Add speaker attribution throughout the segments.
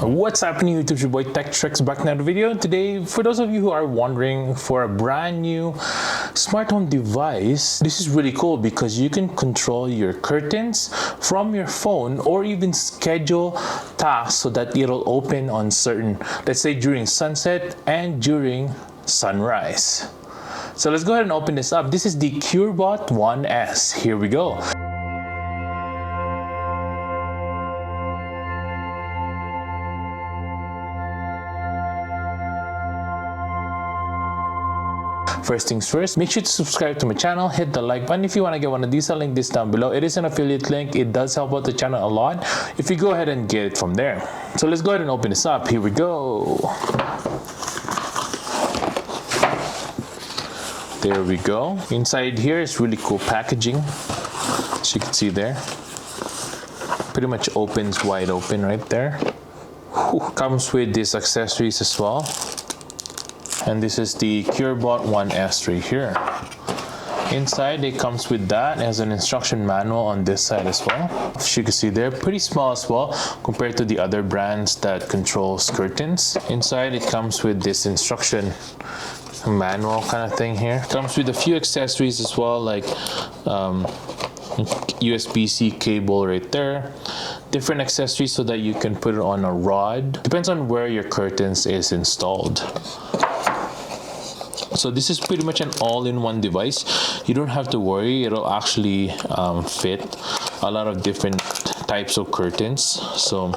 Speaker 1: What's happening, YouTube? It's your boy Tech Tricks back in another video. Today, for those of you who are wondering for a brand new smart home device, this is really cool because you can control your curtains from your phone or even schedule tasks so that it'll open on certain, let's say during sunset and during sunrise. So let's go ahead and open this up. This is the CurBot 1S. Here we go. First things first, make sure to subscribe to my channel, hit the like button if you want to get one of these. I'll link this down below. It is an affiliate link. It does help out the channel a lot if you go ahead and get it from there. So let's go ahead and open this up. Here we go. There we go. Inside here is really cool packaging, as you can see there. Pretty much opens wide open right there. Whew. Comes with these accessories as well. And this is the CurBot 1S right here. Inside it comes with that. It has an instruction manual on this side as well. As you can see there, pretty small as well compared to the other brands that controls curtains. Inside it comes with this instruction manual kind of thing here. Comes with a few accessories as well, like USB-C cable right there. Different accessories so that you can put it on a rod. Depends on where your curtains is installed. So this is pretty much an all-in-one device. You don't have to worry. It'll actually fit a lot of different types of curtains. So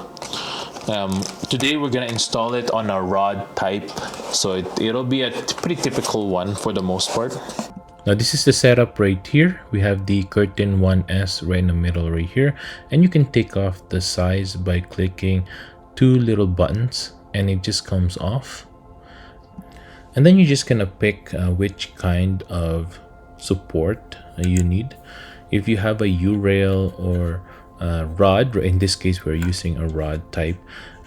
Speaker 1: today we're gonna install it on a rod type. So it'll be a pretty typical one for the most part. Now this is the setup right here. We have the curtain 1S right in the middle right here. And you can take off the size by clicking two little buttons and it just comes off. And then you're just gonna pick which kind of support you need. If you have a U-rail or a rod, in this case we're using a rod type,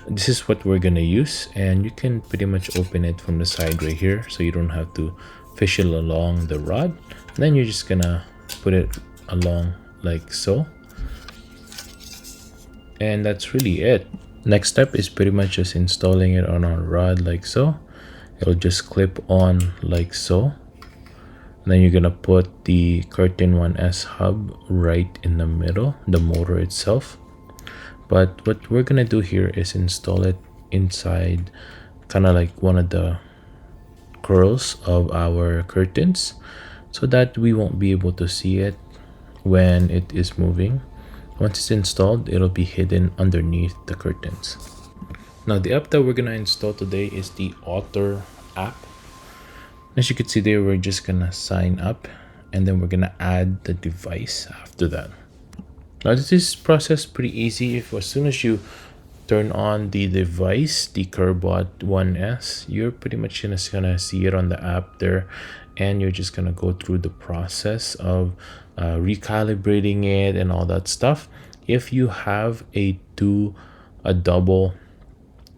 Speaker 1: this is what we're gonna use. And you can pretty much open it from the side right here, so you don't have to fish it along the rod. And then you're just gonna put it along like so. And that's really it. Next step is pretty much just installing it on our rod like so. It'll just clip on like so. And then you're gonna put the curtain 1S hub right in the middle, the motor itself. But what we're gonna do here is install it inside kind of like one of the curls of our curtains so that we won't be able to see it when it is moving. Once it's installed, it'll be hidden underneath the curtains. Now the app that we're gonna install today is the Otter app. As you can see there, we're just gonna sign up and then we're gonna add the device after that. Now this is process pretty easy. If as soon as you turn on the device, the CurBot 1S, you're pretty much just gonna see it on the app there, and you're just gonna go through the process of recalibrating it and all that stuff. If you have a double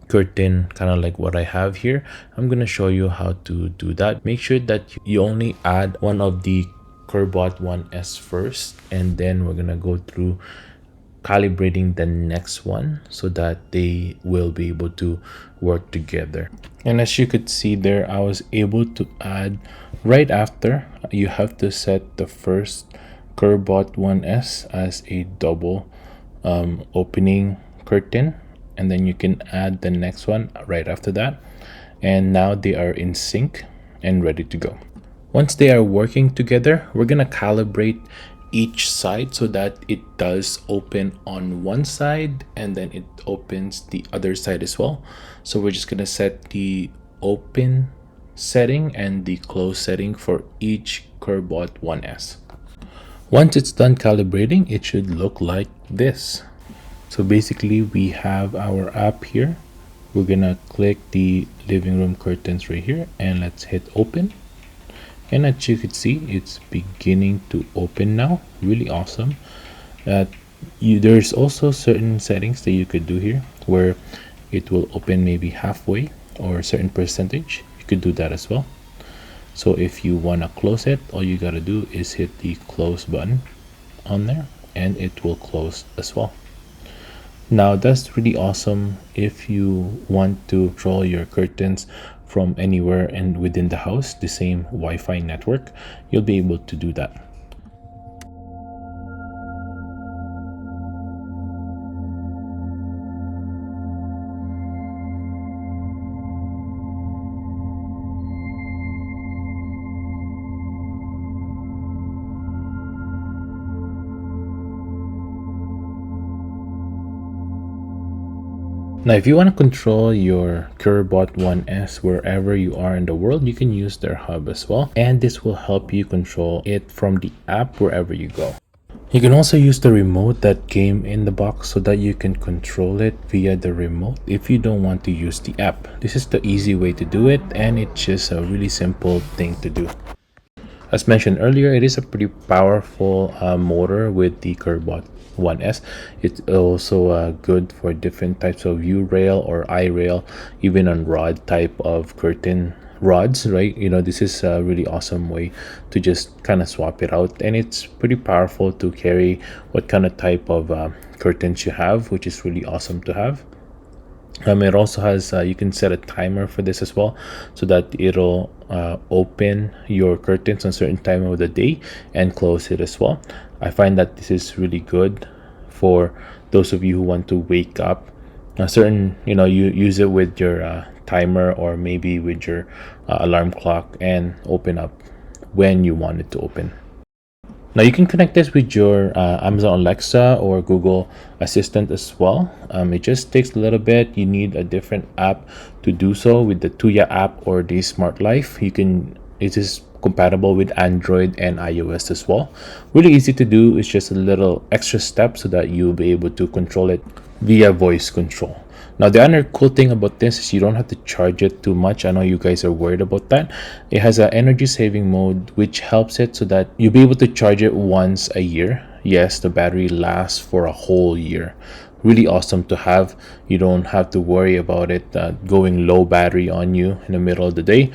Speaker 1: curtain, kind of like what I have here, I'm gonna show you how to do that. Make sure that you only add one of the CurBot 1S first, and then we're gonna go through calibrating the next one so that they will be able to work together. And as you could see there, I was able to add right after. You have to set the first CurBot 1S as a double opening curtain, and then you can add the next one right after that. And now they are in sync and ready to go. Once they are working together, we're gonna calibrate each side so that it does open on one side and then it opens the other side as well. So we're just gonna set the open setting and the close setting for each CurBot 1S. Once it's done calibrating, it should look like this. So basically we have our app here. We're gonna click the living room curtains right here and let's hit open. And as you can see, it's beginning to open now. Really awesome. There's also certain settings that you could do here where it will open maybe halfway or a certain percentage. You could do that as well. So if you want to close it, all you got to do is hit the close button on there and it will close as well. Now that's really awesome if you want to control your curtains from anywhere and within the house, the same Wi-Fi network, you'll be able to do that. Now, if you want to control your CurBot 1S wherever you are in the world, you can use their hub as well. And this will help you control it from the app wherever you go. You can also use the remote that came in the box so that you can control it via the remote if you don't want to use the app. This is the easy way to do it, and it's just a really simple thing to do. As mentioned earlier, it is a pretty powerful motor with the CurBot 1S. It's also good for different types of U-rail or I-rail, even on rod type of curtain rods, right? You know, this is a really awesome way to just kind of swap it out, and it's pretty powerful to carry what kind of type of curtains you have, which is really awesome to have. It also has you can set a timer for this as well, so that it'll open your curtains on a certain time of the day and close it as well. I find that this is really good for those of you who want to wake up a certain, you know, you use it with your timer or maybe with your alarm clock and open up when you want it to open. Now you can connect this with your Amazon Alexa or Google Assistant as well. It just takes a little bit. You need a different app to do so. With the Tuya app or the Smart Life, you can. It is compatible with Android and iOS as well. Really easy to do. It's just a little extra step so that you'll be able to control it via voice control. Now the other cool thing about this is you don't have to charge it too much. I know you guys are worried about that. It has an energy saving mode which helps it so that you'll be able to charge it once a year. Yes, the battery lasts for a whole year. Really awesome to have. You don't have to worry about it going low battery on you in the middle of the day.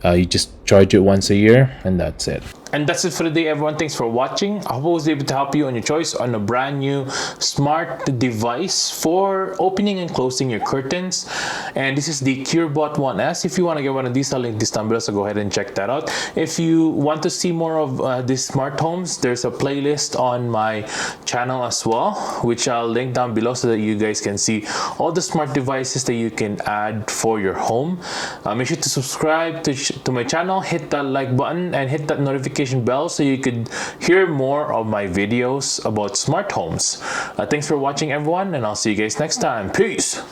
Speaker 1: You just charge it once a year and that's it. And that's it for the day, everyone. Thanks for watching. I hope I was able to help you on your choice on a brand new smart device for opening and closing your curtains. And this is the CurBot 1S. If you want to get one of these, I'll link this down below, so go ahead and check that out. If you want to see more of these smart homes, there's a playlist on my channel as well, which I'll link down below so that you guys can see all the smart devices that you can add for your home. Make sure to subscribe to my channel, hit that like button and hit that notification bell so you could hear more of my videos about smart homes. Thanks for watching, everyone, and I'll see you guys next time. Peace.